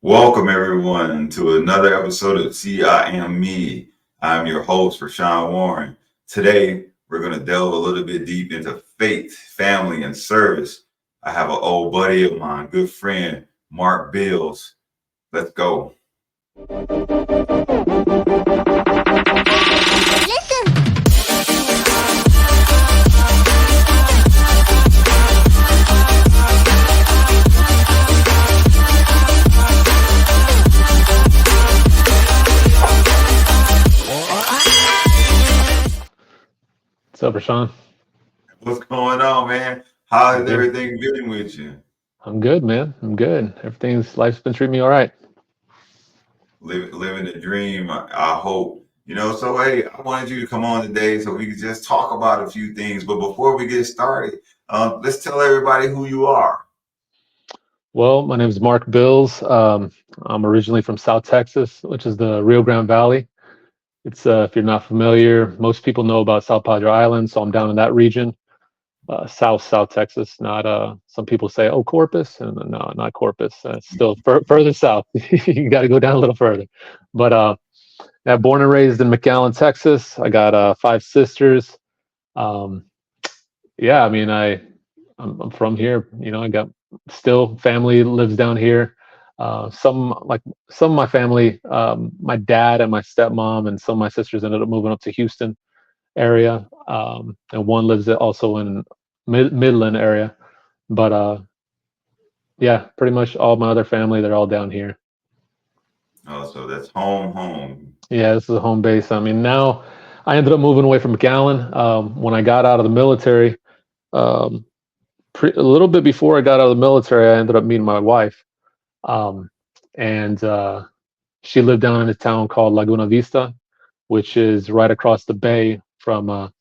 Welcome everyone to another episode of See I Am Me. I'm your host, Rashawn Warren. Today we're going to delve a little bit deep into faith, family, and service. I have an old buddy of mine, good friend, Mark Bills. Let's go. What's up, Rashawn? What's going on, man? How has Good. everything been with you? I'm good, man. I'm good. Life's been treating me all right. Living the dream, I hope. So hey, I wanted you to come on today so we could just talk about a few things. But before we get started, let's tell everybody who you are. Well, my name is Mark Bills. I'm originally from South Texas, which is the Rio Grande Valley. It's if you're not familiar, most people know about South Padre Island, so I'm down in that region, South Texas. Not some people say, oh, Corpus, and no, not Corpus. It's still further south. You got to go down a little further. But yeah, born and raised in McAllen, Texas. I got five sisters. Um, yeah, I mean, I'm from here. I got still family lives down here. Some of my family, my dad and my stepmom and some of my sisters ended up moving up to Houston area, and one lives also in Midland area. But yeah, pretty much all my other family, they're all down here. Oh, so that's home. Yeah, this is a home base. I mean, now I ended up moving away from McAllen when I got out of the military. Um, a little bit before I got out of the military, I ended up meeting my wife, um, and she lived down in a town called Laguna Vista, which is right across the bay from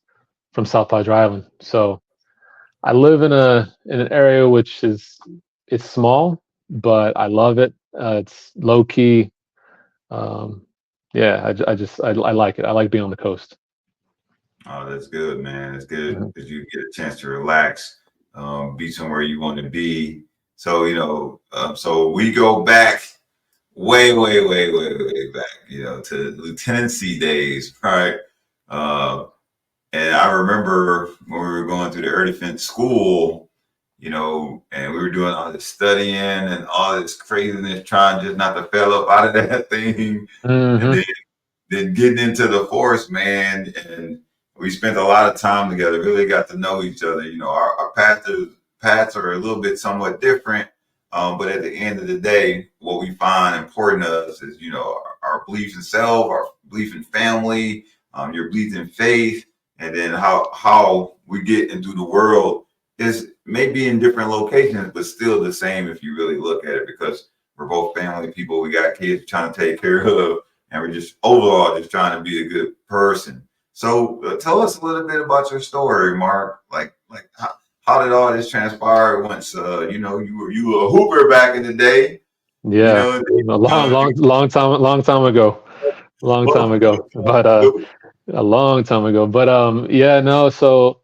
South Padre Island. So I live in an area which is it's small, but I love it. It's low key. Um, yeah, I like it. I like being on the coast. Oh, that's good, man. It's good Mhm. because you get a chance to relax, be somewhere you want to be. So, so we go back way back, to lieutenancy days, right? Uh, and I remember when we were going through the air defense school, and we were doing all this studying and all this craziness, trying just not to fail up out of that thing. And Mhm. then getting into the force, man, and we spent a lot of time together. Really got to know each other. Our paths are a little bit somewhat different, but at the end of the day, what we find important to us is our beliefs in self, our belief in family, your belief in faith, and then how we get into the world is maybe in different locations, but still the same if you really look at it, because we're both family people. We got kids trying to take care of, and we're just overall just trying to be a good person. So tell us a little bit about your story, Mark. Like how did all this transpire? Once you were a hooper back in the day, you Yeah, know. a long time ago. But a long time ago. But yeah, no. So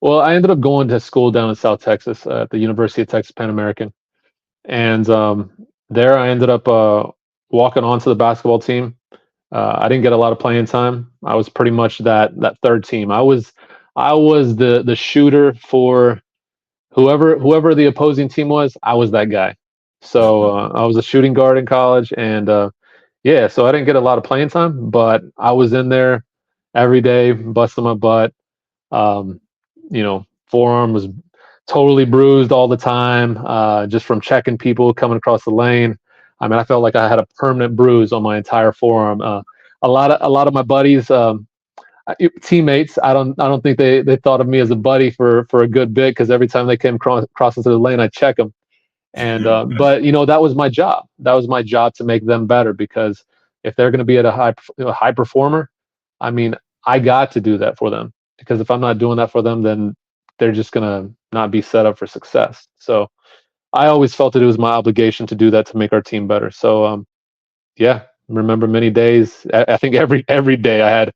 well, I ended up going to school down in South Texas at the University of Texas Pan American, and there I ended up walking onto the basketball team. I didn't get a lot of playing time. I was pretty much that third team. I was the shooter for whoever the opposing team was. I was that guy. So I was a shooting guard in college, and yeah, so I didn't get a lot of playing time, but I was in there every day, busting my butt. Um, Forearm was totally bruised all the time, just from checking people coming across the lane. I mean, I felt like I had a permanent bruise on my entire forearm. A lot of my buddies, teammates, I don't think they thought of me as a buddy for a good bit, because every time they came across into the lane, I check them. And but that was my job. That was my job to make them better, because if they're going to be at a high performer, I mean, I got to do that for them, because if I'm not doing that for them, then they're just going to not be set up for success. So I always felt that it was my obligation to do that to make our team better. So yeah, remember many days. I think every day I had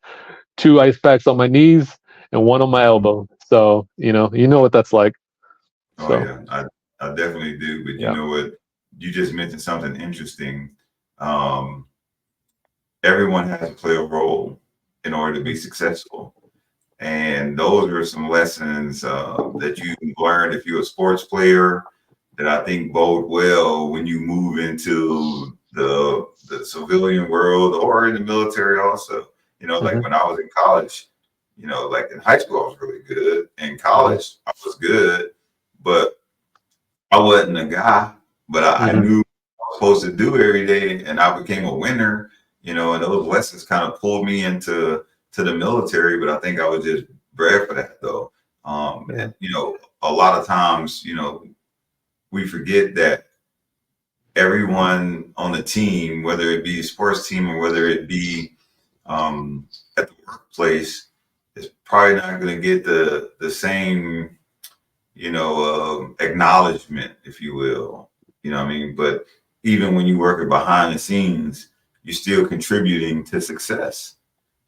two ice packs on my knees and one on my elbow. So you know what that's like. Oh So yeah, I definitely do. But you yeah. know what? you just mentioned something interesting. Um, Everyone has to play a role in order to be successful. And those are some lessons that you learned if you're a sports player that I think bode well when you move into the civilian world or in the military also. You know, like Hmm. when I was in college, you know, like in high school I was really good. In Hmm. college I was good, but I wasn't a guy, but I Hmm. knew what I was supposed to do every day, and I became a winner. You know, and those lessons kind of pulled me into the military. But I think I was just bred for that, though. Yeah, You know, a lot of times, you know, we forget that everyone on the team, whether it be a sports team or whether it be um, at the workplace, is probably not going to get the same, you know, acknowledgement, if you will. You know what I mean? But even when you work behind the scenes, you're still contributing to success.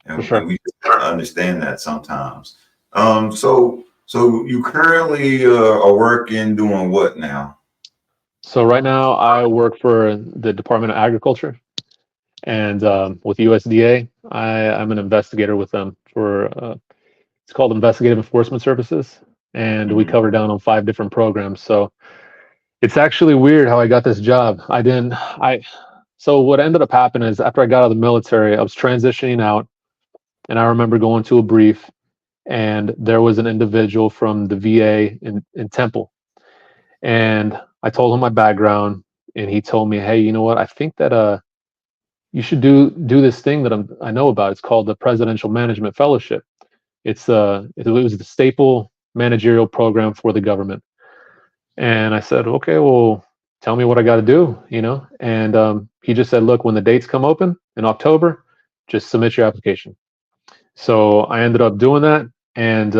for And sure. we just gotta understand that sometimes. So you currently are working doing what now? So right now I work for the Department of Agriculture, and with USDA, I'm an investigator with them for it's called Investigative Enforcement Services, and we Hmm. cover down on 5 different programs. So it's actually weird how I got this job. I didn't. I So what ended up happening is after I got out of the military, I was transitioning out, and I remember going to a brief, and there was an individual from the VA in Temple, and I told him my background, and he told me, hey, you know what? I think that you should do this thing that I know about. It's called the Presidential Management Fellowship. It was the staple managerial program for the government. And I said, okay, well, tell me what I got to do, you know? And he just said, look, when the dates come open in October, just submit your application. So I ended up doing that. And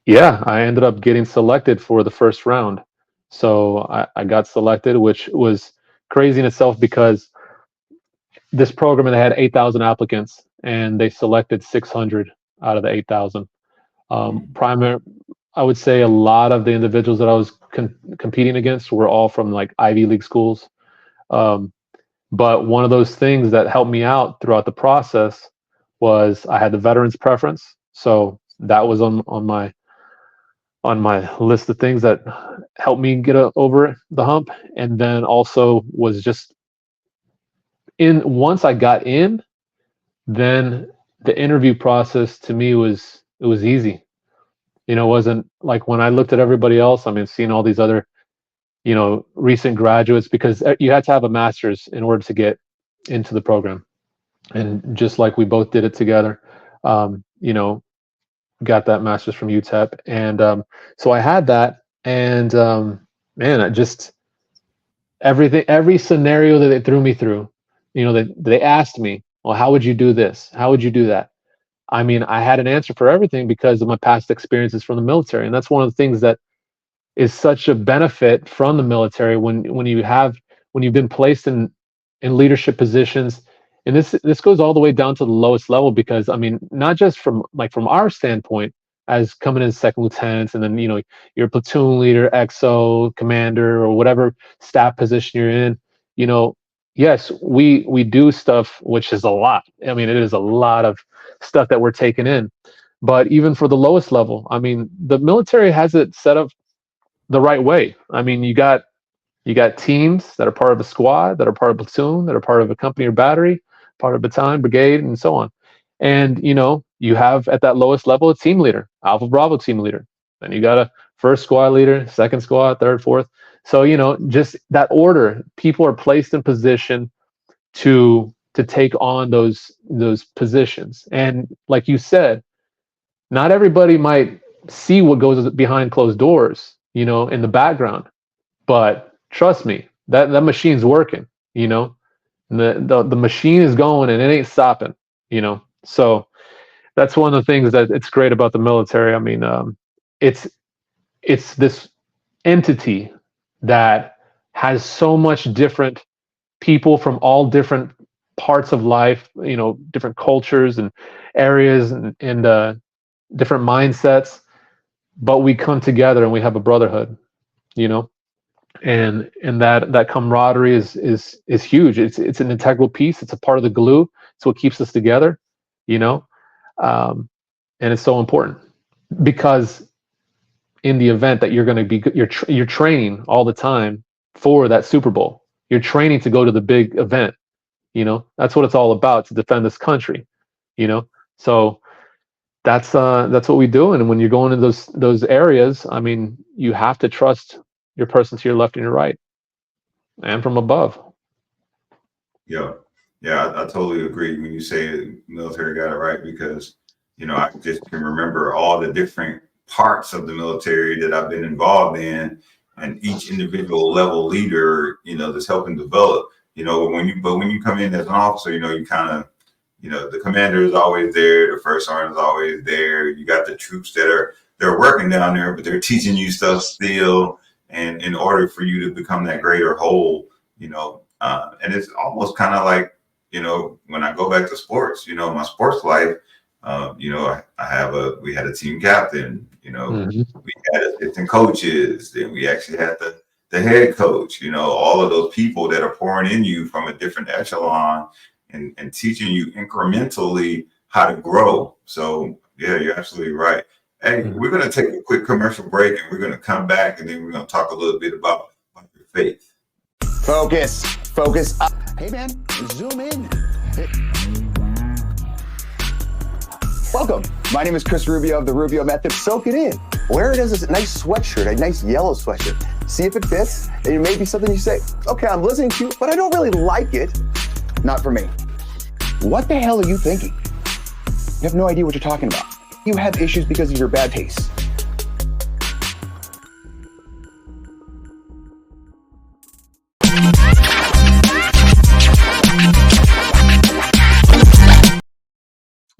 yeah, I ended up getting selected for the first round. So I got selected, which was crazy in itself because this program they had 8,000 applicants and they selected 600 out of the 8,000. Primary, I would say a lot of the individuals that I was competing against were all from like Ivy League schools. Um, but one of those things that helped me out throughout the process was I had the veterans preference. So that was on my list of things that helped me get over the hump. And then also was just in once I got in, then the interview process to me was easy. You know, it wasn't like when I looked at everybody else. I mean, seeing all these other, recent graduates, because you had to have a master's in order to get into the program. And just like we both did it together, you know, got that master's from UTEP. And so I had that. And man, I just, every scenario that they threw me through, they asked me, well, how would you do this? How would you do that? I mean, I had an answer for everything because of my past experiences from the military. And that's one of the things that is such a benefit from the military when you've been placed in leadership positions. And this goes all the way down to the lowest level, because I mean, not just from our standpoint as coming in second lieutenants, and then you're a platoon leader, XO commander, or whatever staff position you're in. you know yes, we do stuff, which is a lot. I mean, it is a lot of stuff that we're taking in. But even for the lowest level, I mean, the military has it set up the right way. I mean, you got teams that are part of a squad, that are part of a platoon, that are part of a company or battery, part of a battalion, brigade, and so on. And you have at that lowest level a team leader, Alpha Bravo team leader. Then you got a first squad leader, second squad, third, fourth. So just that order, people are placed in position to take on those positions. And like you said, not everybody might see what goes behind closed doors, in the background. But trust me, that machine's working. You know, the machine is going and it ain't stopping. So that's one of the things that it's great about the military. I mean, it's it's this entity that has so much different people from all different parts of life. Different cultures and areas, and different mindsets, but we come together and we have a brotherhood. You know. and that camaraderie is huge. It's an integral piece. It's a part of the glue. It's what keeps us together, you know. Um, and it's so important because in the event that you're going to be, you're training all the time for that Super Bowl. You're training to go to the big event. You know, that's what it's all about, to defend this country. You know, so that's what we do. And when you're going to those areas, I mean, you have to trust your person to your left and your right, and from above. Yeah, yeah, I totally agree when you say military got it right, because I just can remember all the different parts of the military that I've been involved in, and each individual level leader, that's helping develop. When you come in as an officer, you kind of, the commander is always there, the first sergeant is always there. You got the troops they're working down there, but they're teaching you stuff still, and in order for you to become that greater whole, and it's almost kind of like, when I go back to sports, my sports life, we had a team captain, Mm-hmm. we had assistant coaches, then we actually had the head coach, all of those people that are pouring in you from a different echelon, and teaching you incrementally how to grow. So yeah, you're absolutely right. Hey, Mm-hmm. we're going to take a quick commercial break, and we're going to come back, and then we're going to talk a little bit about your faith. Focus up. Hey man, zoom in. Welcome. My name is Chris Rubio of the Rubio Method. Soak it in. Wear it as a nice sweatshirt, a nice yellow sweatshirt. See if it fits. And it may be something you say, okay, I'm listening to you, but I don't really like it. Not for me. What the hell are you thinking? You have no idea what you're talking about. You have issues because of your bad taste.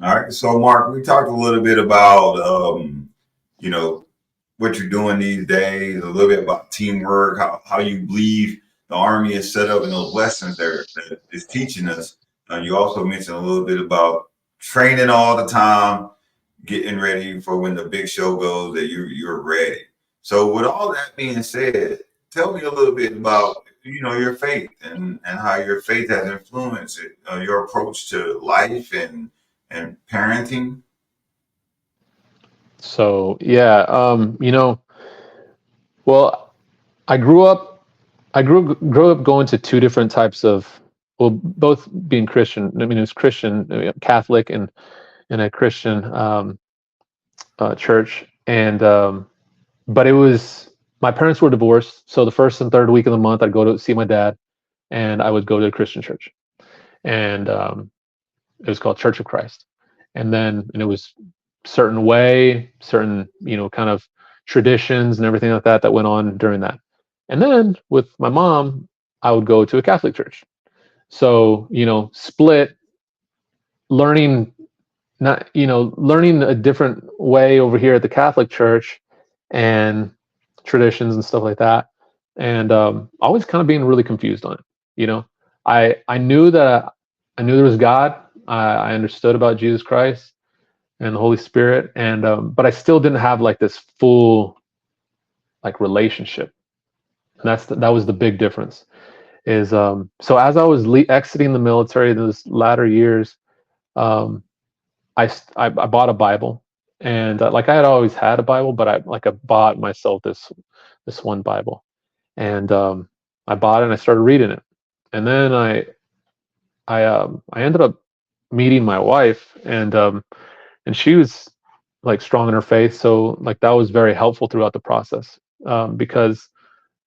All right. So, Mark, we talked a little bit about, you know, what you're doing these days, a little bit about teamwork, how you believe the Army is set up, and those lessons that is teaching us. You also mentioned a little bit about training all the time, getting ready for when the big show goes, that you're ready. So, with all that being said, tell me a little bit about your faith, and how your faith has influenced it, your approach to life and parenting. So yeah, well, I grew up. I grew up going to two different types of, well, both being Christian. I mean, it was Christian, Catholic, and a Christian church, and but it was, my parents were divorced, so the first and third week of the month I'd go to see my dad, and I would go to a Christian church, and it was called Church of Christ, and it was certain way, certain kind of traditions and everything like that that went on during that, and then with my mom I would go to a Catholic church, so split, learning, not learning a different way over here at the Catholic church, and traditions and stuff like that, and always kind of being really confused on it. I knew that, I knew there was God. I understood about Jesus Christ and the Holy Spirit, and but I still didn't have like this full like relationship. And that was the big difference. Is so as I was exiting the military, those latter years, um, I bought a Bible, and like I had always had a Bible, but I bought myself this one Bible, and I bought it and I started reading it, and then I ended up meeting my wife, and she was like strong in her faith, so like that was very helpful throughout the process, because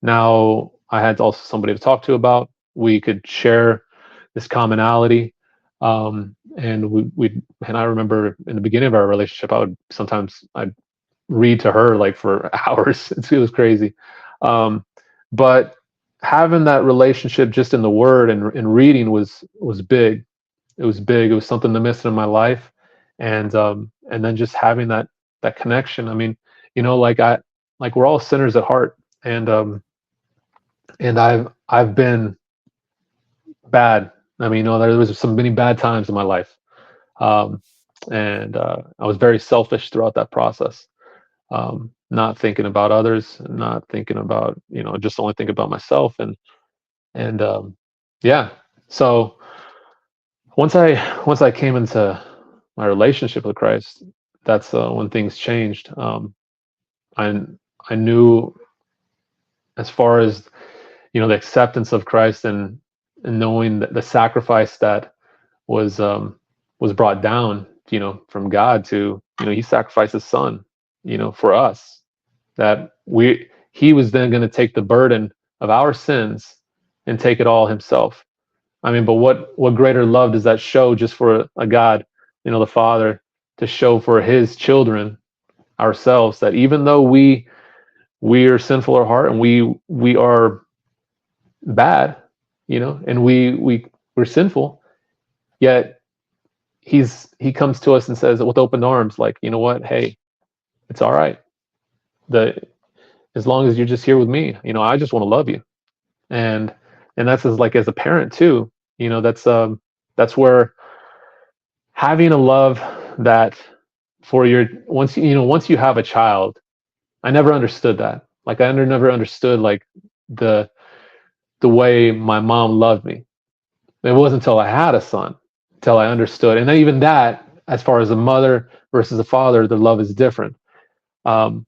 now I had also somebody to talk to about. We could share this commonality, and and I remember in the beginning of our relationship, I'd read to her like for hours. It was crazy, but having that relationship just in the Word and reading was big. It was big. It was something that missed in my life, and then just having that connection. I mean, like we're all sinners at heart, and I've been bad. I mean, there was some many bad times in my life, um, and I was very selfish throughout that process. not thinking about others, not thinking about, just only think about myself. And yeah. So once I came into my relationship with Christ, that's when things changed. I I knew, as far as, the acceptance of Christ, and knowing that the sacrifice that was was brought down, from God to, He sacrificed His Son, for us, that He was then going to take the burden of our sins and take it all Himself. I mean, but what greater love does that show, just for a God, the Father, to show for His children, ourselves, that even though we are sinful at heart, and we are bad, and we're sinful, yet he comes to us and says with open arms, like, you know what, hey, it's all right. The As long as you're just here with me, I just want to love you. And that's as a parent too. That's where having a love that, for your once you have a child. I never understood that. Like, I never understood, like, the way my mom loved me. It wasn't until I had a son, until I understood. And then, even that, as far as a mother versus a father, the love is different. Um,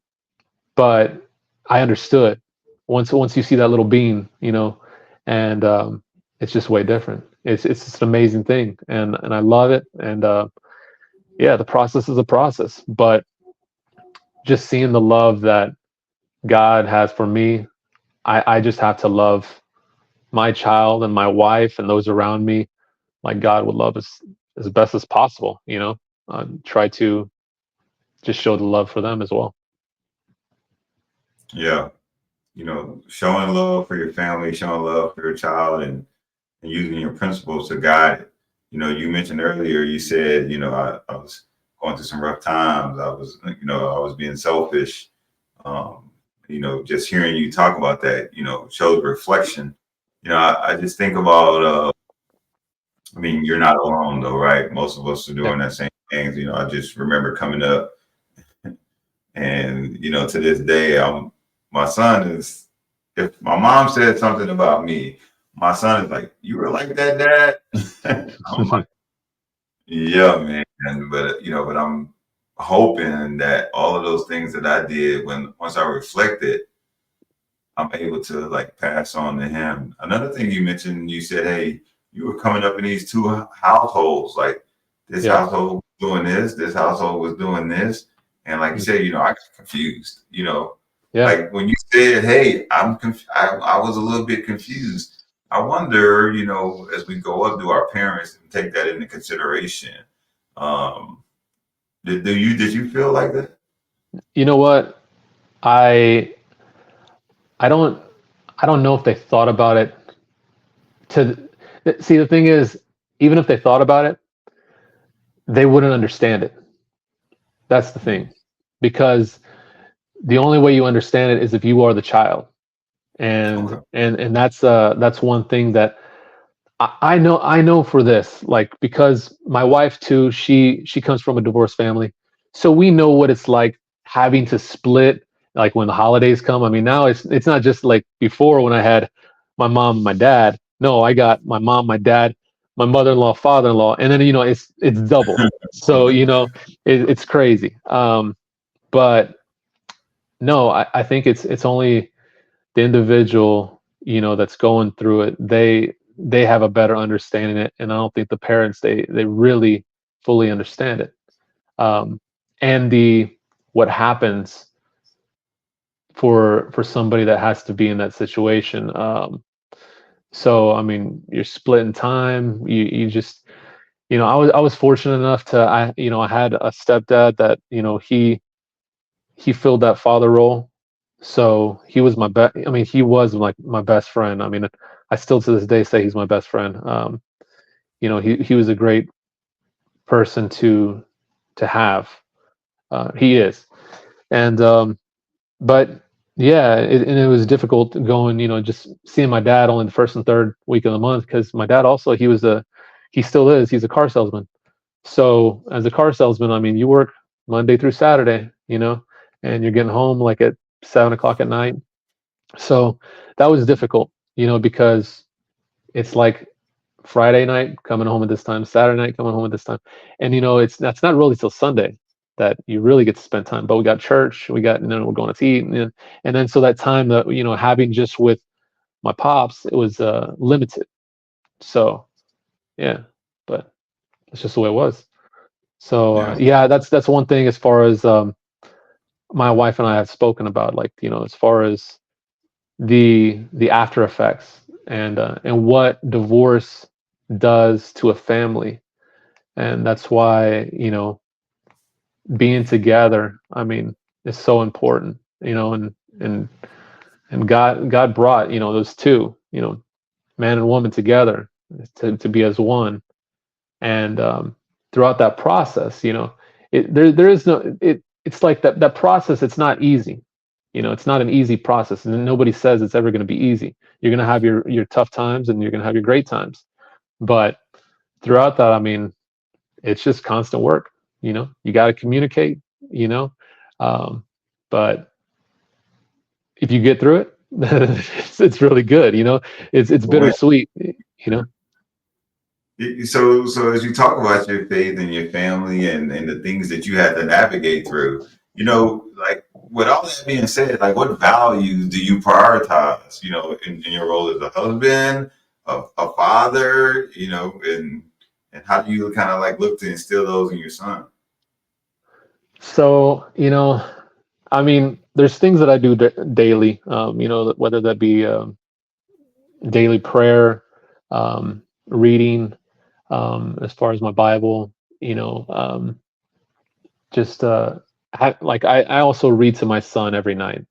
but I understood once you see that little bean, and it's just way different. It's just an amazing thing, and I love it. And yeah, the process is a process, but just seeing the love that God has for me, I just have to love my child and my wife and those around me like God would love us, as best as possible. Try to just show the love for them as well. Yeah. Showing love for your family, showing love for your child, and using your principles to guide it. You mentioned earlier, you said, I was going through some rough times. I was being selfish. Just hearing you talk about that, shows reflection. I just think about, you're not alone though, right? Most of us are Yeah. doing that same things. I just remember coming up, and, to this day, my son is, if my mom said something about me, my son is like, "You were like that, Dad?" I'm like, "Yeah, man." But I'm hoping that all of those things that I did, once I reflected, I'm able to, like, pass on to him. Another thing you mentioned, you said, hey, you were coming up in these two households, like this Yeah. household was doing this household was doing this. And like you said, I got confused, Yeah. like when you said, hey, I was a little bit confused. I wonder, as we go up, do our parents take that into consideration? Um, did you feel like that? You know what? I I don't I don't know if they thought about it. To See, the thing is, even if they thought about it, they wouldn't understand it. That's the thing, because the only way you understand it is if you are the child. Okay. And that's one thing that I know for this, like, because my wife too, she comes from a divorced family, so we know what it's like having to split, like, when the holidays come. I mean, now it's not just like before, when I had my mom and my dad. No, I got my mom, my dad, my mother-in-law, father-in-law, and then, it's double. So, it's crazy. But no, I think it's only the individual, that's going through it. They have a better understanding it, and I don't think the parents, they really fully understand it. um and the what happens for somebody that has to be in that situation. So, I mean, you're splitting time. You just, I was fortunate enough to, I had a stepdad that, he filled that father role. So he was my best. I mean, he was like my best friend. I mean, I still to this day say he's my best friend. He was a great person to have. He is. And but yeah, and it was difficult going, just seeing my dad only the first and third week of the month, because my dad also, he still is, he's a car salesman. So as a car salesman, I mean, you work Monday through Saturday, and you're getting home like at 7 o'clock at night. So that was difficult, because it's like Friday night coming home at this time, Saturday night coming home at this time, and that's not really till Sunday that you really get to spend time. But we got church, and then we're going to eat, and then so that time that having just with my pops, it was limited. So yeah, but it's just the way it was. So Yeah. yeah, that's one thing as far as my wife and I have spoken about, like as far as the after effects and what divorce does to a family, and that's why being together, I mean, is so important, and God brought those two, man and woman together to be as one, and throughout that process, there is no it's like that process. It's not easy. It's not an easy process, and nobody says it's ever going to be easy. You're going to have your tough times, and you're going to have your great times. But throughout that, I mean, it's just constant work. You got to communicate. Um, but if you get through it, it's really good. It's bittersweet. So as you talk about your faith and your family and the things that you had to navigate through, like with all that being said, like what values do you prioritize, in your role as a husband, a father, and how do you kind of like look to instill those in your son? So, I mean, there's things that I do daily, whether that be daily prayer, reading, as far as my Bible, just like I also read to my son every night.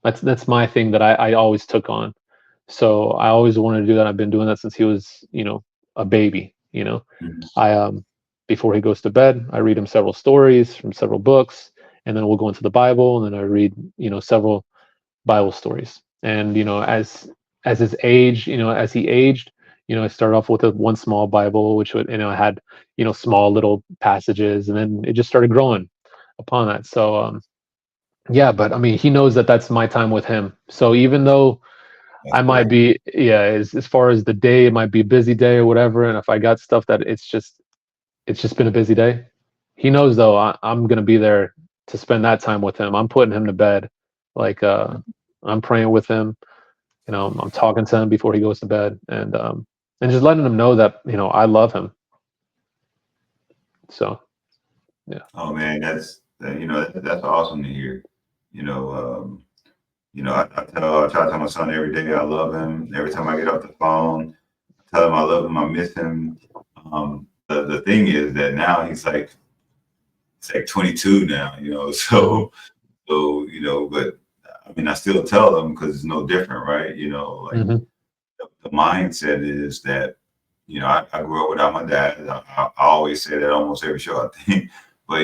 That's my thing that I always took on. So I always wanted to do that. I've been doing that since he was, a baby. Mhm. I before he goes to bed, I read him several stories from several books, and then we'll go into the Bible, and then I read, several Bible stories. And as his age, as he aged, I started off with one small Bible, which would, had small little passages, and then it just started growing upon that. So yeah, but I mean, he knows that that's my time with him. So even though That's I might great. be, yeah, as far as the day, it might be a busy day or whatever, and if I got stuff that it's just been a busy day, he knows though I'm gonna be there to spend that time with him. I'm putting him to bed, like I'm praying with him. I'm talking to him before he goes to bed, and just letting him know that I love him. So yeah. Oh man, that's awesome to hear. You know, I try to tell my son every day I love him. Every time I get off the phone, I tell him I love him, I miss him. The thing is that now he's like 22 now, Mhm. but I mean, I still tell them because it's no different, right? Like Mhm. the mindset is that, I grew up without my dad. I always say that almost every show, I think, but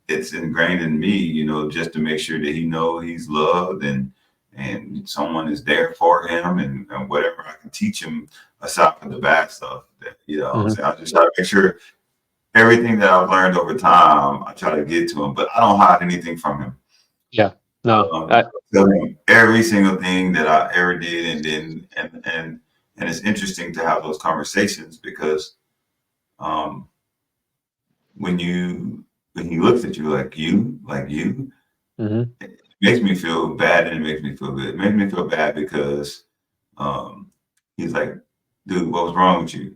it's ingrained in me, just to make sure that he know he's loved and someone is there for him and whatever I can teach him aside from the bad stuff that, I'm Mhm. saying, I just try to make sure everything that I've learned over time, I try to get to him, but I don't hide anything from him. Yeah. No. Tell him every single thing that I ever did, and then and it's interesting to have those conversations because um, when he looks at you like you, Mhm. it makes me feel bad and it makes me feel good. It makes me feel bad because um, he's like, dude, what was wrong with you?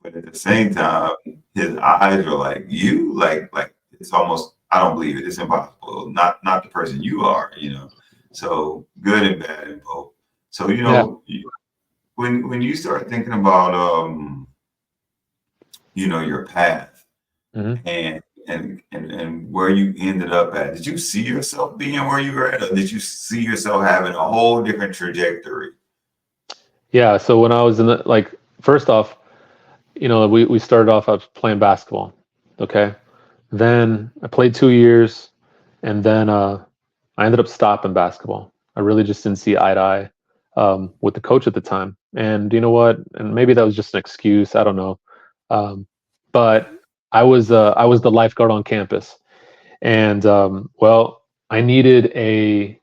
But at the same time, his eyes are like you, like it's almost I don't believe it. It's impossible. Not the person you are. So good and bad in both. So Yeah. when you start thinking about your path Mhm. and where you ended up at, did you see yourself being where you were at, or did you see yourself having a whole different trajectory? Yeah. So when I was in the, like, first off, we started off, I was playing basketball. Okay. Then I played 2 years, and then I ended up stopping basketball. I really just didn't see eye to eye with the coach at the time. And you know what? And maybe that was just an excuse. I don't know. Um, but I was the lifeguard on campus, And well, I needed a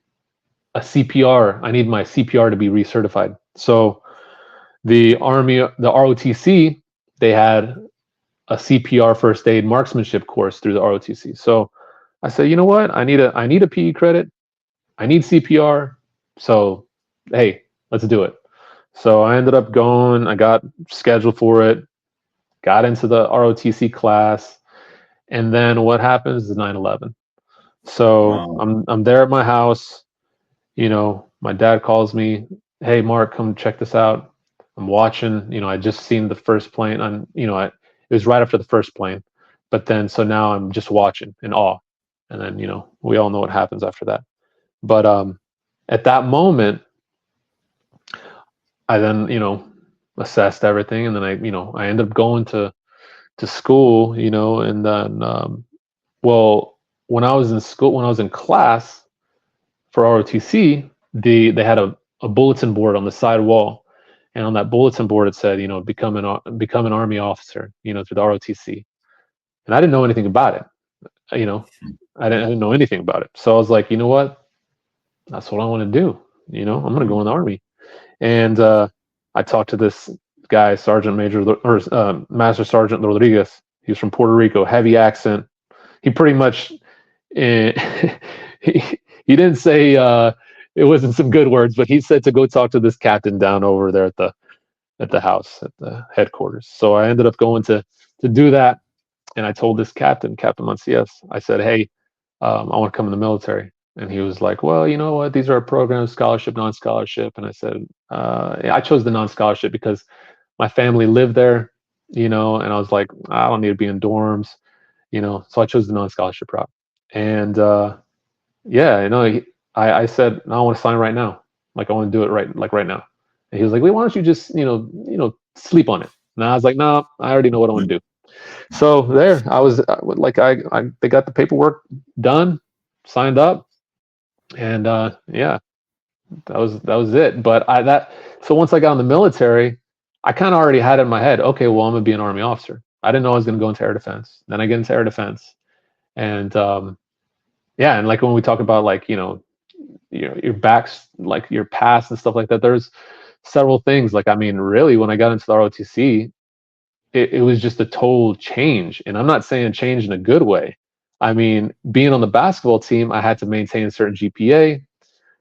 CPR. I needed my CPR to be recertified. So the Army, the ROTC, they had a CPR first aid marksmanship course through the ROTC. So I said, you know what? I need a PE credit. I need CPR. So hey, let's do it. So I ended up going. I got scheduled for it. Got into the ROTC class, and then what happens is 9/11. So Wow. I'm there at my house. You know, my dad calls me. Hey, Mark, come check this out. I'm watching. You know, I just seen the first plane. It was right after the first plane, but then so now I'm just watching in awe, and then we all know what happens after that. But at that moment, I then assessed everything, and then I ended up going to school, and then well, when I was in school, when I was in class for ROTC, they had a bulletin board on the side wall, and on that bulletin board it said, become an Army officer, through the ROTC, and I didn't know anything about it, you know, I didn't know anything about it, so I was like, you know what, that's what I want to do, I'm going to go in the Army, and I talked to this guy, Sergeant Major or Master Sergeant Rodriguez. He was from Puerto Rico, heavy accent. He pretty much he didn't say it wasn't some good words, but he said to go talk to this captain down over there at the house at the headquarters. So I ended up going to do that, and I told this Captain Mancias, I said, hey, I want to come in the military. And he was like, well, you know what? These are programs, scholarship, non-scholarship. And I said, I chose the non-scholarship because my family lived there, and I was like, I don't need to be in dorms, so I chose the non-scholarship route. And yeah, I said, no, I want to sign right now. Like, I want to do it right now. And he was like, wait, why don't you just, sleep on it? And I was like, no, I already know what I want to do. So there, I was like, they got the paperwork done, signed up, and yeah, that was it. But so once I got in the military, I kind of already had it in my head, okay, well, I'm gonna be an Army officer. I didn't know I was gonna go into air defense. Then I get into air defense, and yeah, and like when we talk about like your backs, like your past and stuff like that, there's several things. Like, I mean, really, when I got into the ROTC, it was just a total change, and I'm not saying change in a good way. I mean, being on the basketball team, I had to maintain a certain GPA.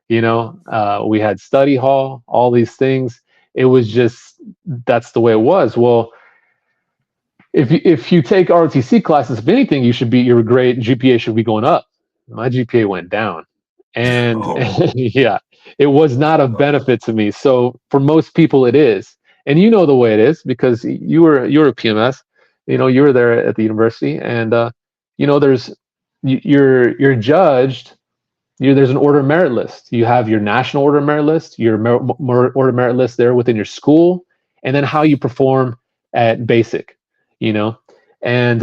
We had study hall, all these things. It was just, that's the way it was. Well, if you take ROTC classes, if anything, your grade GPA should be going up. My GPA went down, and Oh. yeah, it was not of benefit to me. So for most people, it is, and you know the way it is because you're a PMS. You were there at the university, and there's you're judged. There's an order of merit list. You have your national order of merit list, your order of merit list there within your school, and then how you perform at basic. And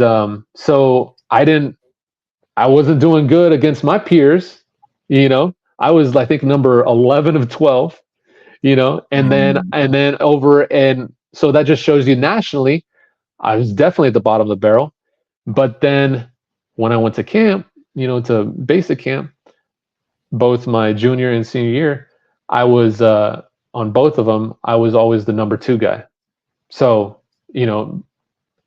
so I wasn't doing good against my peers. I was, I think, number 11 of 12. And then over, and so that just shows you nationally, I was definitely at the bottom of the barrel. But then when I went to camp, to basic camp, both my junior and senior year, I was on both of them. I was always the number 2 guy. So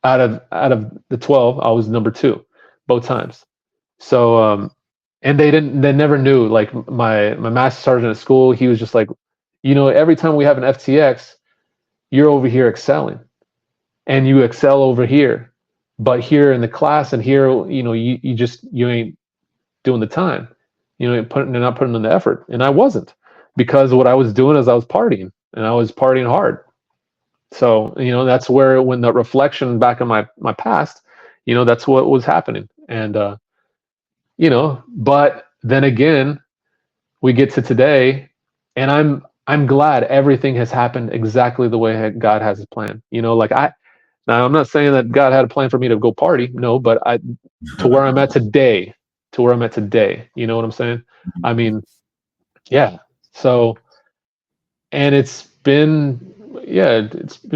out of the 12, I was number 2 both times. So and they never knew. Like my master sergeant at school, he was just like, every time we have an FTX, you're over here excelling, and you excel over here, but here in the class and here, you ain't doing the time. You're not putting in the effort. And I wasn't, because what I was doing is I was partying, and I was partying hard. So, that's where, when the reflection back in my past, that's what was happening. And, but then again, we get to today, and I'm glad everything has happened exactly the way God has his plan. Now I'm not saying that God had a plan for me to go party. No, but to where I'm at today, you know what I'm saying? I mean, yeah. So, and it's been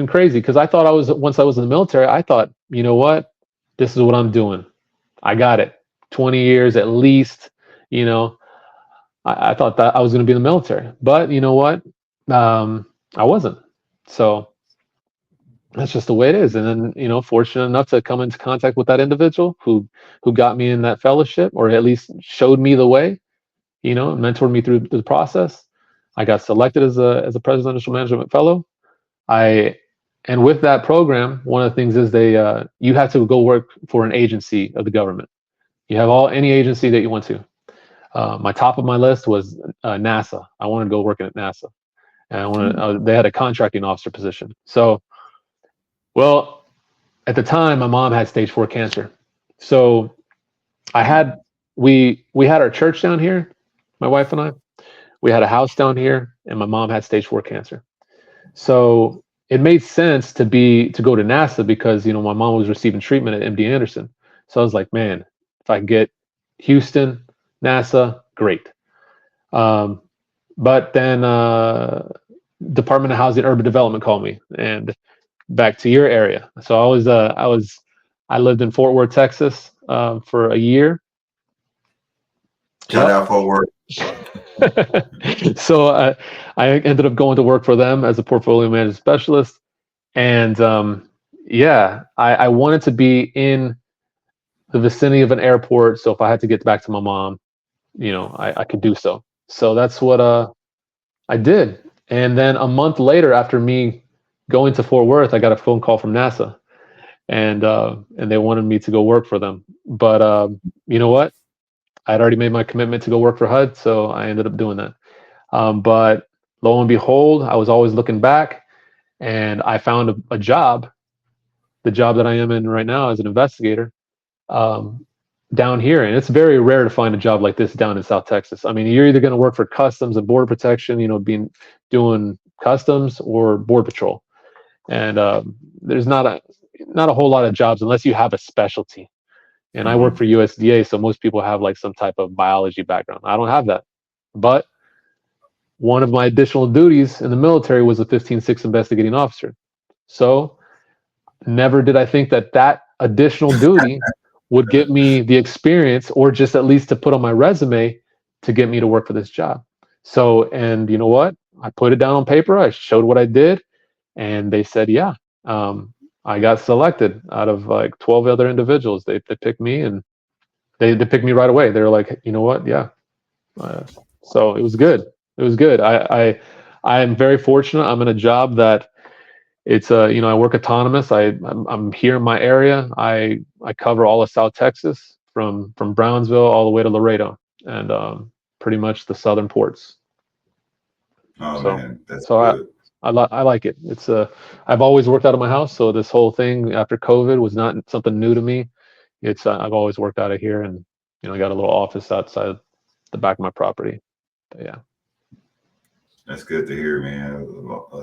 crazy, because I thought once I was in the military, I thought, you know what, this is what I'm doing. I got it. 20 years at least, you know, I thought that I was going to be in the military, but you know what? I wasn't. So that's just the way it is. And then, you know, fortunate enough to come into contact with that individual who got me in that fellowship, or at least showed me the way, you know, mentored me through the process. I got selected as a presidential management fellow. And with that program, one of the things is you have to go work for an agency of the government. You have any agency that you want to. My top of my list was NASA. I wanted to go working at NASA, and they had a contracting officer position. So, well, at the time, my mom had stage 4 cancer. So we had our church down here, my wife and I. We had a house down here, and my mom had stage 4 cancer. So it made sense to go to NASA because, you know, my mom was receiving treatment at MD Anderson. So I was like, man, if I can get Houston, NASA, great. But then Department of Housing and Urban Development called me, and back to your area. So I lived in Fort Worth, Texas, for a year. Shout out Fort Worth. So I ended up going to work for them as a portfolio management specialist, and I wanted to be in the vicinity of an airport. So if I had to get back to my mom, you know, I could do so. So that's what I did. And then a month later, after me going to Fort Worth, I got a phone call from NASA, and they wanted me to go work for them. But you know what? I'd already made my commitment to go work for HUD, so I ended up doing that. But lo and behold, I was always looking back, and I found a job, the job that I am in right now as an investigator, down here. And it's very rare to find a job like this down in South Texas. I mean, you're either going to work for Customs and Border Protection, you know, doing customs, or Border Patrol. And there's not a whole lot of jobs unless you have a specialty. And I work for USDA, so most people have like some type of biology background. I don't have that. But one of my additional duties in the military was a 15-6 investigating officer. So never did I think that additional duty would get me the experience, or just at least to put on my resume to get me to work for this job. So, and you know what? I put it down on paper. I showed what I did, and they said, yeah. I got selected out of like 12 other individuals. They picked me, and they picked me right away. They were like, you know what? Yeah. So it was good. It was good. I am very fortunate. I'm in a job that it's you know, I work autonomous. I'm here in my area. I cover all of South Texas from Brownsville all the way to Laredo, and pretty much the southern ports. Oh man, that's so good. I like it. It's I've always worked out of my house, so this whole thing after COVID was not something new to me. It's I've always worked out of here, and you know, I got a little office outside the back of my property. But yeah, that's good to hear, man.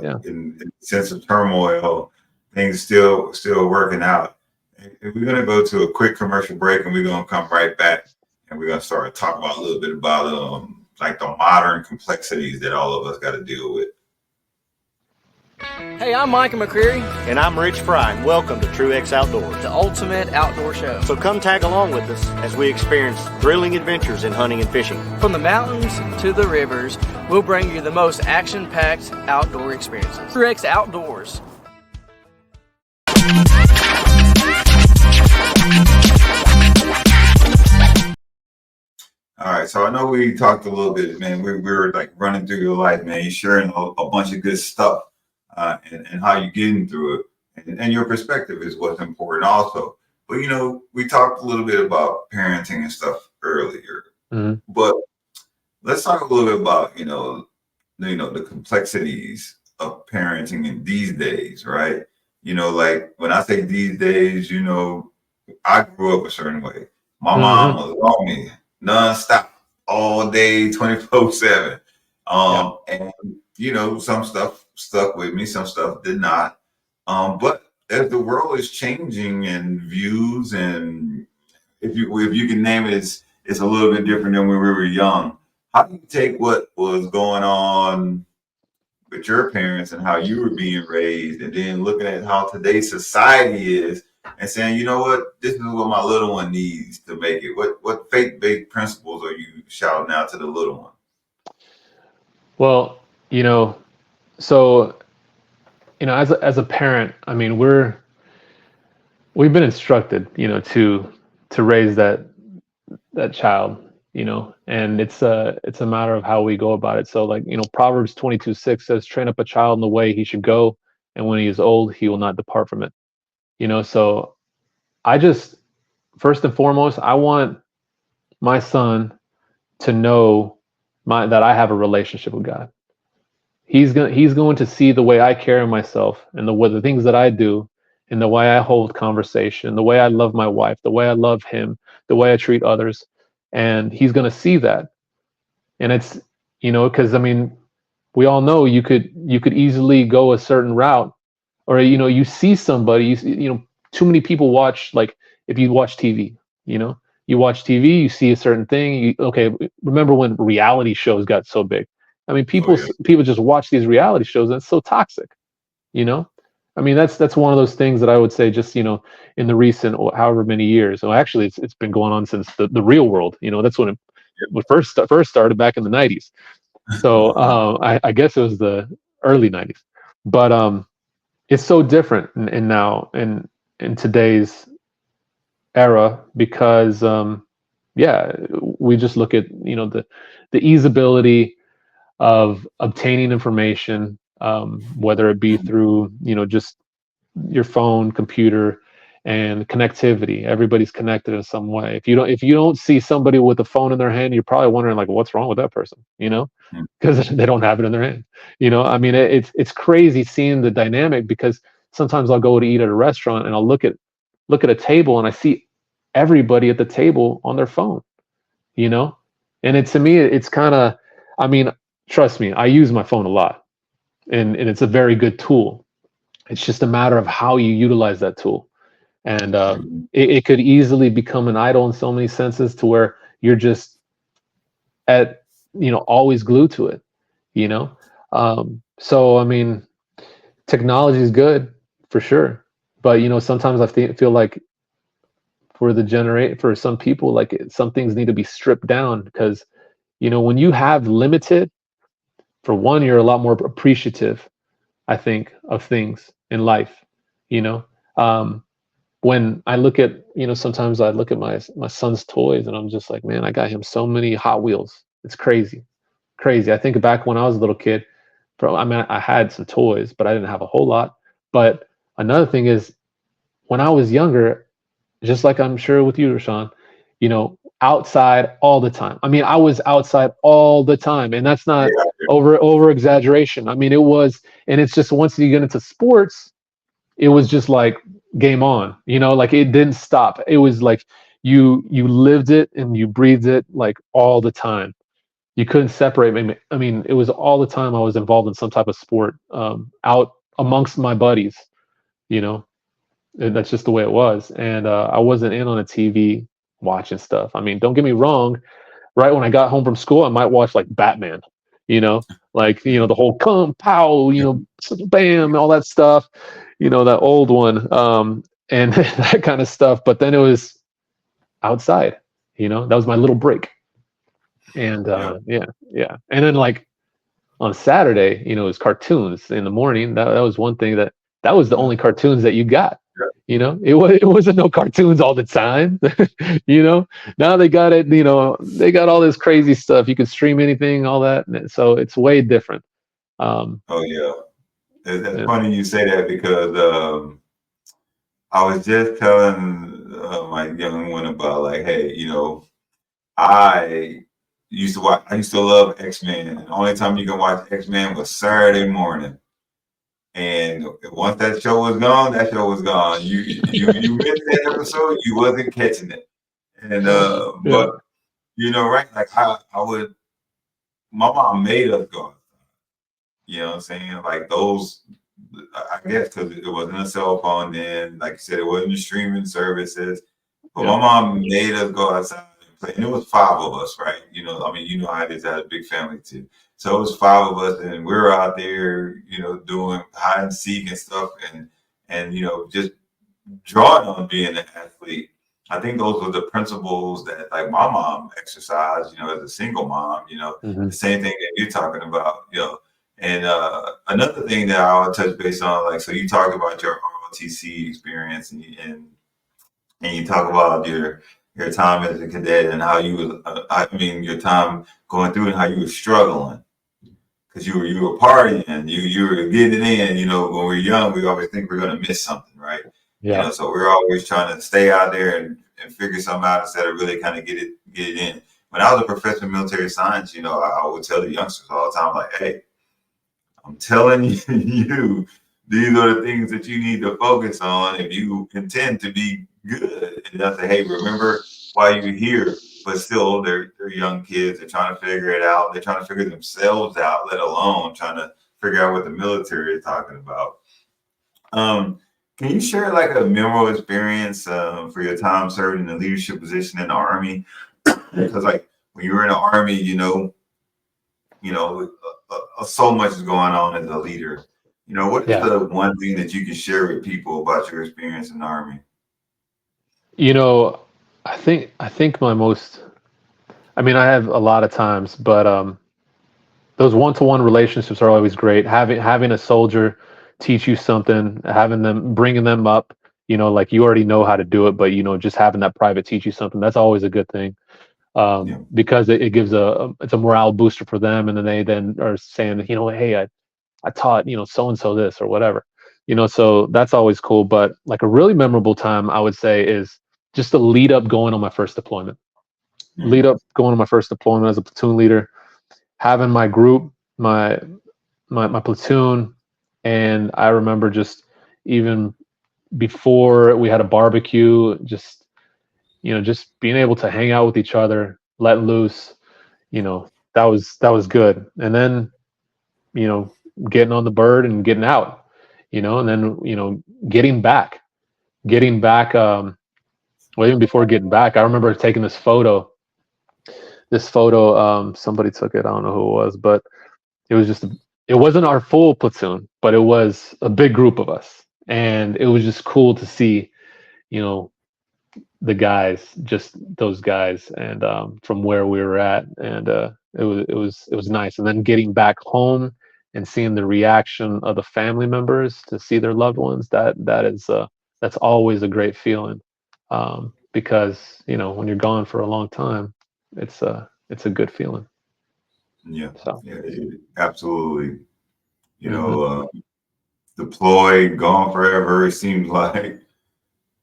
Yeah. In a sense of turmoil, things still working out. And we're gonna go to a quick commercial break, and we're gonna come right back, and we're gonna start talking about a little bit about like the modern complexities that all of us got to deal with. Hey, I'm Micah McCreary. And I'm Rich Fry, and welcome to True X Outdoors, The ultimate outdoor show. So come tag along with us as we experience thrilling adventures in hunting and fishing. From the mountains to the rivers, we'll bring you the most action-packed outdoor experiences. True X Outdoors. All right, so I know we talked a little bit, man. We were like running through your life, man. You're sharing a bunch of good stuff, and how you're getting through it, and your perspective is what's important also. But you know, we talked a little bit about parenting and stuff earlier, but let's talk a little bit about you know the complexities of parenting in these days, right? You know, like when I say these days, you know, I grew up a certain way. My mom was on me non-stop all day, 24/7. And you know, some stuff stuck with me, some stuff did not. But as the world is changing and views, and if you can name it, it's a little bit different than when we were young. How do you take what was going on with your parents and how you were being raised, and then looking at how today's society is and saying, you know what, this is what my little one needs to make it. What faith-based principles are you shouting out to the little one? Well, you know, so as a parent, I mean, we've been instructed, to raise that child, and it's a matter of how we go about it. So, like, Proverbs 22:6 says, train up a child in the way he should go, and when he is old, he will not depart from it. So I just, first and foremost, I want my son to know that I have a relationship with God. He's going to see the way I carry myself, and the things that I do, and the way I hold conversation, the way I love my wife, the way I love him, the way I treat others, and he's going to see that. And it's, because I mean, we all know you could easily go a certain route, or you see somebody, too many people watch, like, if you watch TV, you watch TV, you see a certain thing. Okay, remember when reality shows got so big? I mean, Oh yeah. people just watch these reality shows, and it's so toxic. You know, I mean, that's one of those things that I would say, just in the recent, however many years. Well, actually, it's been going on since the real world. That's when it first started back in the '90s. So I guess it was the early '90s, but it's so different in now in today's era, because yeah, we just look at the easeability of obtaining information, whether it be through just your phone, computer, and connectivity. Everybody's connected in some way. If you don't see somebody with a phone in their hand, you're probably wondering, like, what's wrong with that person, because they don't have it in their hand. I mean, it's crazy seeing the dynamic, because sometimes I'll go to eat at a restaurant, and I'll look at a table, and I see everybody at the table on their phone, you know and to me, it's kind of, I mean, trust me, I use my phone a lot, and it's a very good tool. It's just a matter of how you utilize that tool. And it could easily become an idol in so many senses, to where you're just at always glued to it. So I mean, technology is good for sure, but sometimes I feel like, for some people, like, some things need to be stripped down, because when you have limited, for one, you're a lot more appreciative, I think, of things in life. You know, when I look at, sometimes I look at my son's toys, and I'm just like, man, I got him so many Hot Wheels. It's crazy, crazy. I think back when I was a little kid, I mean, I had some toys, but I didn't have a whole lot. But another thing is, when I was younger, just like I'm sure with you, Rashawn, outside all the time. I mean, I was outside all the time, and that's not over exaggeration. I mean, it was, and it's just, once you get into sports, it was just like game on. Like, it didn't stop. It was like you lived it and you breathed it, like, all the time. You couldn't separate me. I mean, it was all the time I was involved in some type of sport, out amongst my buddies. You know, and that's just the way it was. And I wasn't in on a TV watching stuff. I mean, don't get me wrong. Right when I got home from school, I might watch, like, Batman. Like, the whole come pow, bam, all that stuff. That old one, and that kind of stuff. But then it was outside. That was my little break. And yeah. And then, like, on Saturday, it was cartoons in the morning. That was one thing, that was the only cartoons that you got. It wasn't no cartoons all the time. Now they got it. They got all this crazy stuff. You can stream anything, all that. So it's way different. Oh yeah, it's Yeah. funny you say that, because I was just telling my young one about, like, hey, I I used to love X-Men, and the only time you can watch X-Men was Saturday morning. And once that show was gone, that show was gone. You missed that episode, you wasn't catching it. And Yeah. but right? Like, I would, my mom made us go outside. You know what I'm saying? Like, those, I guess, because it wasn't a cell phone then. Like you said, it wasn't streaming services. But Yeah. my mom made us go outside and play. And it was five of us, right? I mean, how it is, I had a big family too. So it was five of us, and we were out there, doing hide and seek and stuff, and just drawn on being an athlete, I think those were the principles that like my mom exercised, as a single mom, Hmm. the same thing that you're talking about, And another thing that I'll touch base on, like, so you talked about your ROTC experience and you talk about your time as a cadet and how you was, your time going through and how you were struggling because you were partying, you were getting in. When we're young, we always think we're gonna miss something, right? Yeah. So we're always trying to stay out there and figure something out instead of really kind of get it in. When I was a professor in military science, I would tell the youngsters all the time, like, hey, I'm telling you, these are the things that you need to focus on if you intend to be good. And I say, hey, remember why you're here. But still, they're young kids. They're trying to figure it out. They're trying to figure themselves out, let alone trying to figure out what the military is talking about. Can you share like a memorable experience for your time serving in a leadership position in the Army? Because like when you were in the Army, so much is going on as a leader. What is Yeah. the one thing that you can share with people about your experience in the Army? You know, I think my most, I mean, I have a lot of times, but those one-to-one relationships are always great. Having a soldier teach you something, having them bringing them up, like you already know how to do it, but just having that private teach you something, that's always a good thing. Yeah, Because it gives it's a morale booster for them, and then they then are saying, hey, I taught so and so this or whatever, so that's always cool. But like a really memorable time, I would say, is just the lead up going on my first deployment. yeah, Lead up going on my first deployment as a platoon leader, having my group, my platoon, and I remember just even before we had a barbecue, just being able to hang out with each other, let loose, that was good. And then you know getting on the bird and getting out, and then getting back. Well, even before getting back, I remember taking this photo. Somebody took it, I don't know who it was, but it was just it wasn't our full platoon, but it was a big group of us, and it was just cool to see you know the guys, just those guys, and from where we were at, and it was nice. And then getting back home and seeing the reaction of the family members to see their loved ones, that's always a great feeling, because when you're gone for a long time, it's a good feeling. yeah, So. yeah, absolutely. You Hmm. know, uh, Deployed, gone forever. It seems like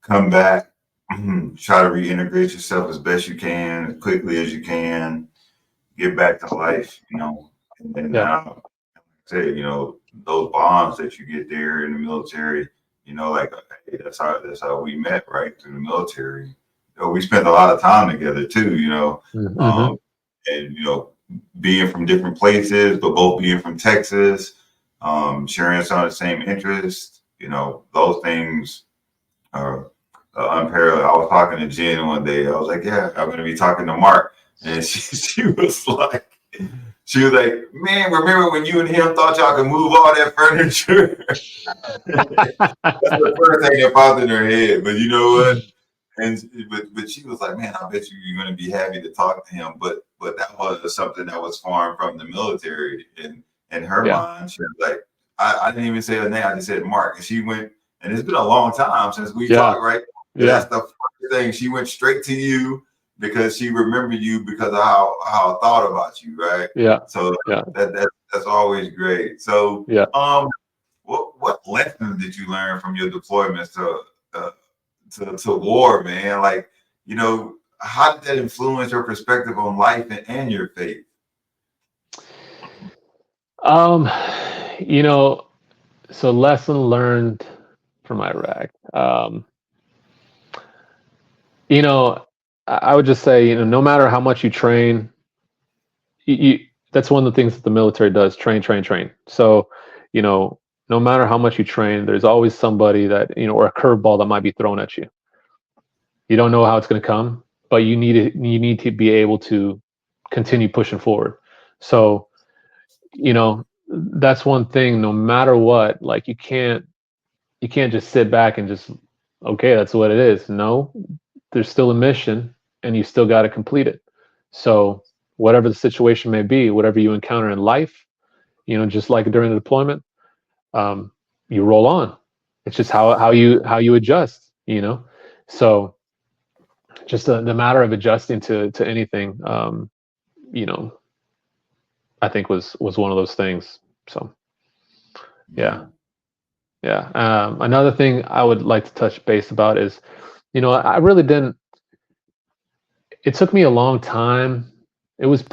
come back, try to reintegrate yourself as best you can, as quickly as you can, get back to life. And then Yeah. now, say, those bonds that you get there in the military, like hey, that's how we met, right? Through the military. We spent a lot of time together too, Hmm. um, and being from different places, but both being from Texas, sharing some of the same interests, those things are unparalleled. I was talking to Jen one day. I was like, "Yeah, I'm going to be talking to Mark," and she was like, man, remember when you and him thought y'all could move all that furniture? That's the first thing that popped in her head. But you know what? But she was like, man, I bet you're gonna be happy to talk to him. But that was something that was foreign from the military. And in her Yeah. mind, she was like, I didn't even say her name, I just said Mark. And she went, and it's been a long time since we Yeah. talked, right? Yeah. That's the first thing. She went straight to you because she remembered you because of how I thought about you, right? Yeah. So Yeah. that's always great. So Yeah. what lessons did you learn from your deployments uh, to war, man? Like, how did that influence your perspective on life and your faith? Um, you know, so lesson learned from Iraq. You know, I would just say, no matter how much you train, that's one of the things that the military does: train, train, train. So, you know, no matter how much you train, there's always somebody that, or a curveball that might be thrown at you. You don't know how it's going to come, but you need to be able to continue pushing forward. So, that's one thing. No matter what, like you can't just sit back and just okay, that's what it is. No, there's still a mission, and you still got to complete it. So whatever the situation may be, whatever you encounter in life, just like during the deployment, um, you roll on. It's just how you adjust. So just the matter of adjusting to anything. You know, I think was one of those things. So yeah. Yeah. Another thing I would like to touch base about is, I really didn't. It took me a long time. It was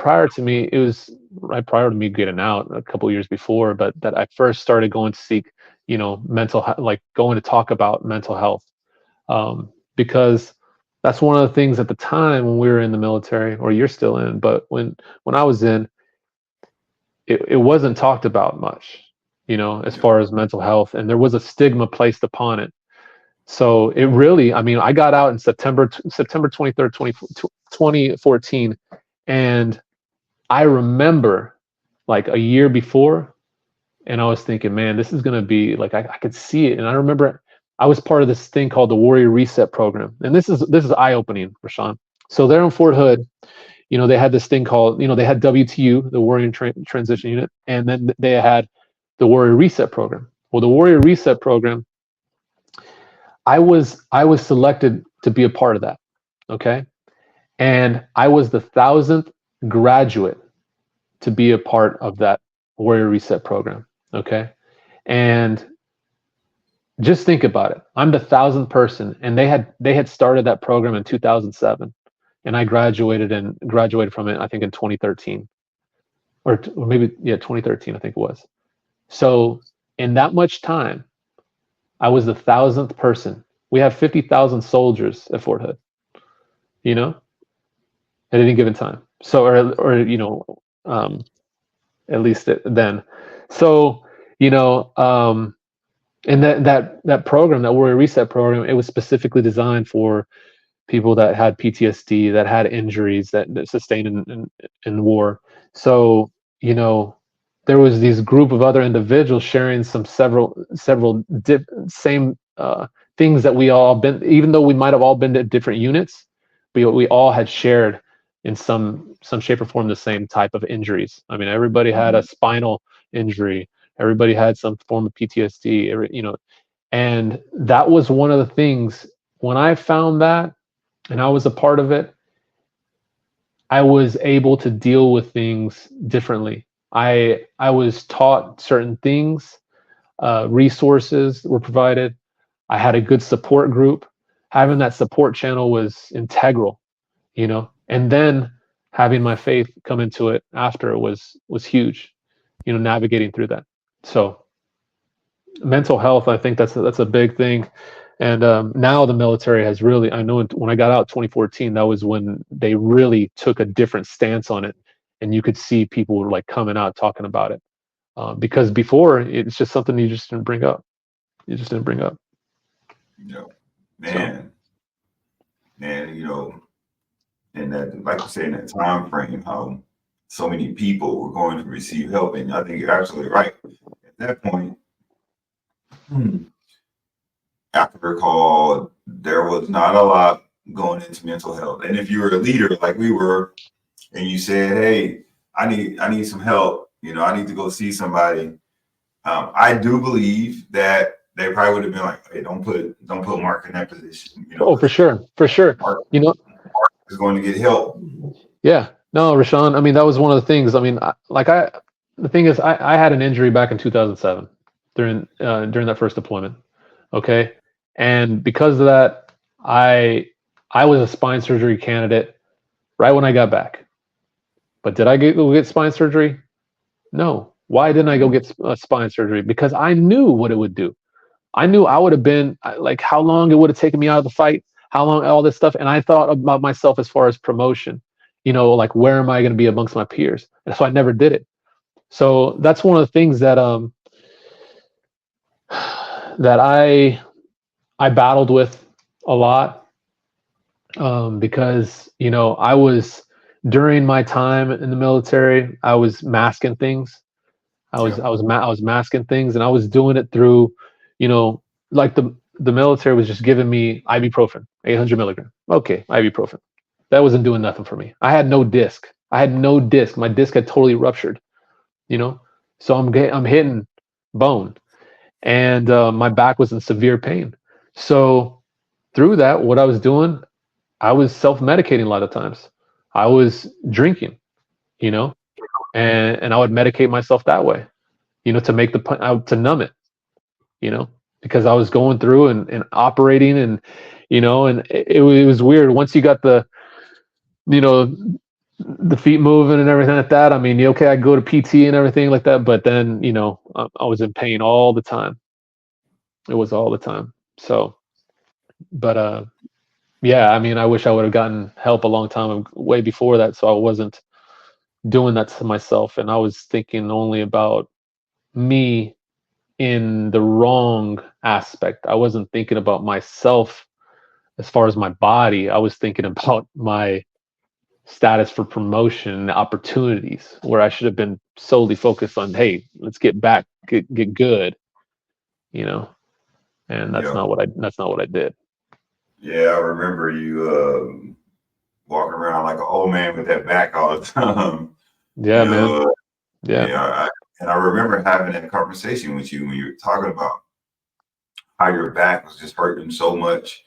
right prior to me getting out a couple years before, but that I first started going to seek, like going to talk about mental health, because that's one of the things at the time when we were in the military, or you're still in, but when I was in, it wasn't talked about much, as far as mental health, and there was a stigma placed upon it. So it really, I mean, I got out in September 23rd, 2014, and I remember like a year before, and I was thinking, man, this is gonna be like, I could see it, and I remember I was part of this thing called the Warrior Reset program, and this is eye opening, Rashawn. So there in Fort Hood, they had this thing called, they had WTU, the Warrior Transition Unit, and then they had the Warrior Reset program. Well, the Warrior Reset program, I was selected to be a part of that. Okay. And I was the 1,000th graduate to be a part of that Warrior Reset program. Okay. And just think about it. I'm the 1,000th person, and they had started that program in 2007, and I graduated from it, I think, in 2013, or maybe 2013, I think it was. So in that much time, I was the 1,000th person. We have 50,000 soldiers at Fort Hood, at any given time. So, at least then. So, and that program, that Warrior Reset program, it was specifically designed for people that had PTSD, that had injuries that sustained in war. So, there was this group of other individuals sharing several same things that we all been, even though we might have all been to different units, we all had shared in some shape or form the same type of injuries. I mean, everybody had a spinal injury, everybody had some form of PTSD, and that was one of the things when I found that, and I was a part of it, I was able to deal with things differently. I was taught certain things, resources were provided. I had a good support group. Having that support channel was integral, and then having my faith come into it after was huge, navigating through that. So mental health, I think that's a big thing. And now the military has really, I know when I got out 2014, that was when they really took a different stance on it. And you could see people were like coming out talking about it. Because before, it's just something you just didn't bring up. You just didn't bring up. Man. And, and that, like you say, in that time frame, how so many people were going to receive help. And I think you're absolutely right. At that point, after recall, there was not a lot going into mental health. And if you were a leader like we were, and you said, "Hey, I need some help. I need to go see somebody," I do believe that they probably would have been like, "Hey, don't put Mark in that position." Oh, for sure. Mark is going to get help. Yeah. No, Rashawn. I mean, that was one of the things. I mean, the thing is, I had an injury back in 2007 during that first deployment. Okay. And because of that, I was a spine surgery candidate right when I got back. But did I go get spine surgery? No. Why didn't I go get spine surgery? Because I knew what it would do. I knew I would have been like how long it would have taken me out of the fight, how long, all this stuff. And I thought about myself as far as promotion, like where am I going to be amongst my peers? And so I never did it. So that's one of the things that that I battled with a lot, because I was, during my time in the military, I was masking things. I was masking things, and I was doing it through, like the military was just giving me ibuprofen, 800 milligram. Okay, ibuprofen. That wasn't doing nothing for me. I had no disc. My disc had totally ruptured. You know, so I'm hitting bone, and my back was in severe pain. So through that, what I was doing, I was self-medicating a lot of times. I was drinking, you know, and I would medicate myself that way, you know, to make to numb it, you know, because I was going through and operating, and you know, and it was weird once you got the, you know, the feet moving and everything like that. I mean, okay, I go to PT and everything like that, but then, you know, I was in pain all the time. It was all the time. So, but yeah, I mean, I wish I would have gotten help a long time, way before that, so I wasn't doing that to myself, and I was thinking only about me in the wrong aspect. I wasn't thinking about myself as far as my body. I was thinking about my status for promotion, opportunities, where I should have been solely focused on, hey, let's get back, get good, you know. And that's Yeah. not what I did. Yeah, I remember you walking around like an old man with that back all the time. Yeah, You man. know, Yeah. and I remember having that conversation with you when you were talking about how your back was just hurting so much.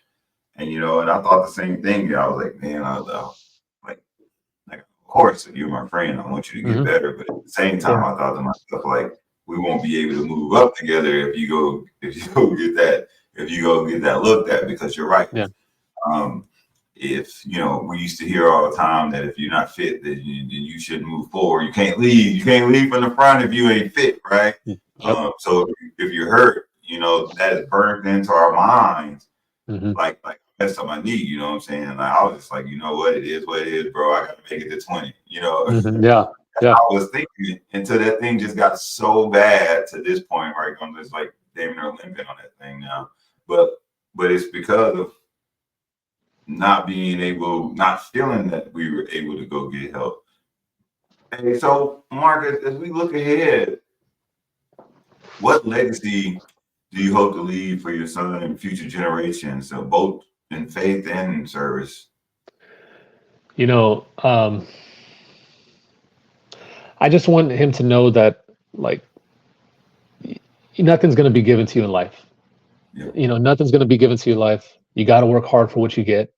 And you know, and I thought the same thing. I was like, man, like, of course, you're my friend. I want you to get Hmm. better. But at the same time, Yeah. I thought to myself, like, we won't be able to move up together if you go get that looked at, because you're right. Yeah. Um, if you know, we used to hear all the time that if you're not fit, then you shouldn't move forward. You can't leave. You can't leave from the front if you ain't fit, right? Yep. So if you're hurt, you know, that is burned into our minds. Hmm. Like that's on my knee, you know what I'm saying? Like, I was just like, you know what, it is what it is, bro. I gotta make it to 20, you know. Hmm. Yeah. Yeah. I was thinking until that thing just got so bad to this point, right? I'm just like damn near limping on that thing now. But it's because of not feeling that we were able to go get help. Hey, so Marcus, as we look ahead, what legacy do you hope to leave for your son and future generations, so both in faith and in service? You know, I just want him to know that, like, nothing's going to be given to you in life. Yeah. You know, nothing's going to be given to you in life. You got to work hard for what you get.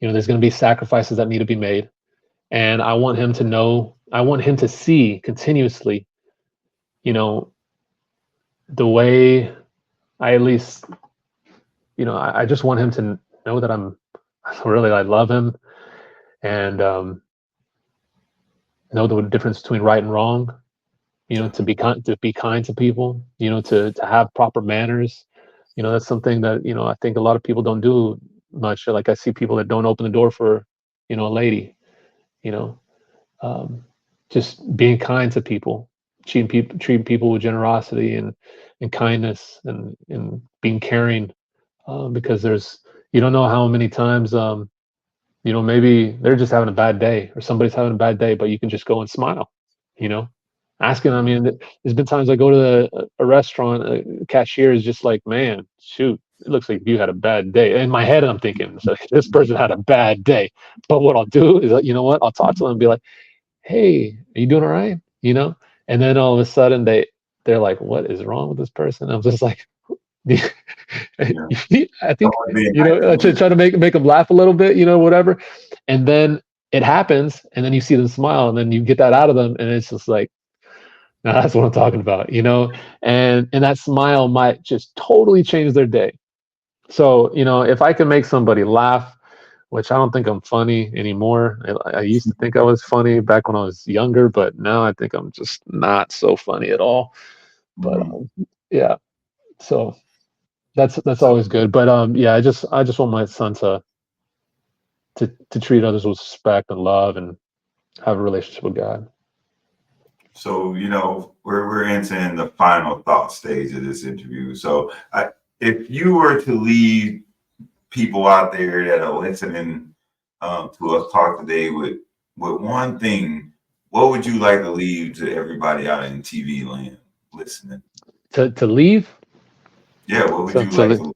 You know, there's going to be sacrifices that need to be made. And I want him to know, I want him to see continuously, you know, the way I at least, you know, I just want him to know that I love him, and know the difference between right and wrong. You know, to be kind to people. You know, to have proper manners. You know, that's something that, you know, I think a lot of people don't do much. Like, I see people that don't open the door for, you know, a lady. You know, um, just being kind to people, treating people with generosity and kindness, and being caring, because you don't know how many times, you know, maybe they're just having a bad day, or somebody's having a bad day, but you can just go and smile, you know, asking. I mean, there's been times I go to a restaurant, a cashier is just like, man, shoot, it looks like you had a bad day. In my head, I'm thinking, so this person had a bad day. But what I'll do is, you know what, I'll talk to them and be like, hey, are you doing all right? You know? And then all of a sudden they're like, what is wrong with this person? I'm just like, Yeah. I think, you know, try to make them laugh a little bit, you know, whatever. And then it happens, and then you see them smile, and then you get that out of them, and it's just like, now that's what I'm talking about, you know? And that smile might just totally change their day. So, you know, if I can make somebody laugh, which I don't think I'm funny anymore. I used to think I was funny back when I was younger, but now I think I'm just not so funny at all. But yeah, so that's So, always good. But yeah, I just want my son to treat others with respect and love, and have a relationship with God. so you know, we're entering the final thought stage of this interview. So, if you were to leave people out there that are listening to us talk today with one thing, what would you like to leave to everybody out in TV land listening? To leave. Yeah, what would So you like to?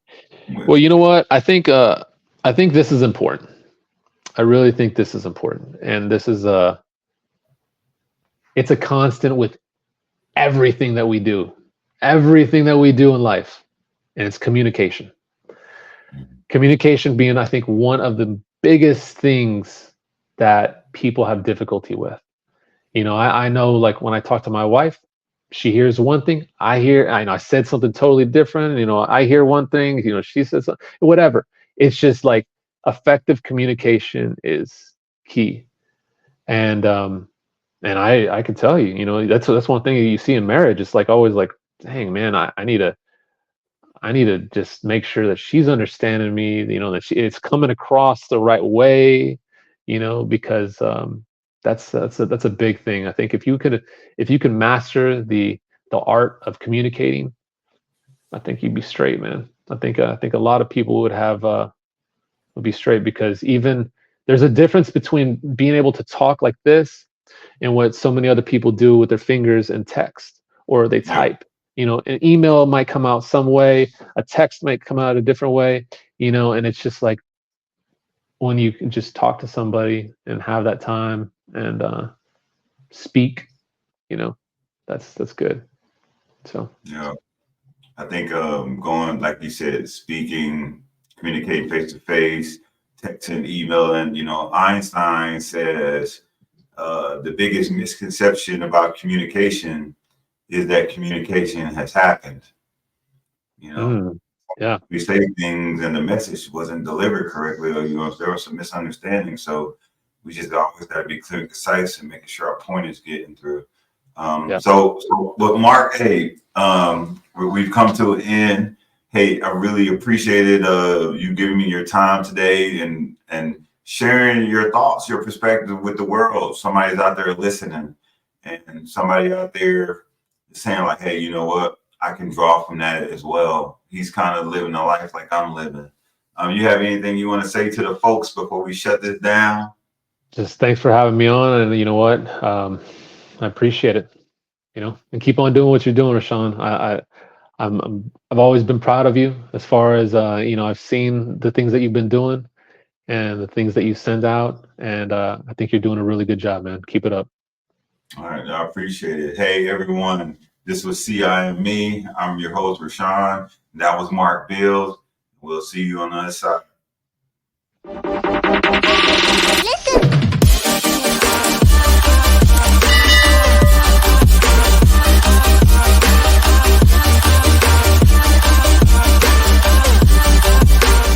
Well, you know what? I think this is important. I really think this is important, and this is it's a constant with everything that we do in life, and it's communication. Communication being, I think, one of the biggest things that people have difficulty with. You know, I know, like, when I talk to my wife, she hears one thing, I know I said something totally different. You know, I hear one thing, you know, she says whatever. It's just like effective communication is key. And I can tell you, you know, that's one thing you see in marriage. It's like always like, dang man, I need to just make sure that she's understanding me, you know, that it's coming across the right way, you know, because that's a big thing. I think if you can master the art of communicating, I think you'd be straight, man. I think a lot of people would be straight, because even there's a difference between being able to talk like this and what so many other people do with their fingers and text, or they Yeah. type. You know, an email might come out some way, a text might come out a different way, you know, and it's just like when you can just talk to somebody and have that time and speak, you know, that's good. So Yeah. I think going, like you said, speaking, communicate face to face, texting, emailing. You know, Einstein says the biggest misconception about communication is that communication has happened. You know, yeah, we say things and the message wasn't delivered correctly, or you know, there was some misunderstanding. So we just always got to be clear and concise and making sure our point is getting through. yeah. But Mark, hey, we've come to an end. Hey, I really appreciated you giving me your time today and sharing your thoughts, your perspective with the world. Somebody's out there listening, and somebody out there saying like, hey, you know what? I can draw from that as well. He's kind of living a life like I'm living. You have anything you want to say to the folks before we shut this down? Just thanks for having me on, and you know what, I appreciate it, you know, and keep on doing what you're doing, Rashawn. I've always been proud of you, as far as you know, I've seen the things that you've been doing and the things that you send out, and I think you're doing a really good job, man. Keep it up. All right, I appreciate it. Hey, everyone, this was CI and Me. I'm your host, Rashawn. That was Mark Bills. We'll see you on the other side.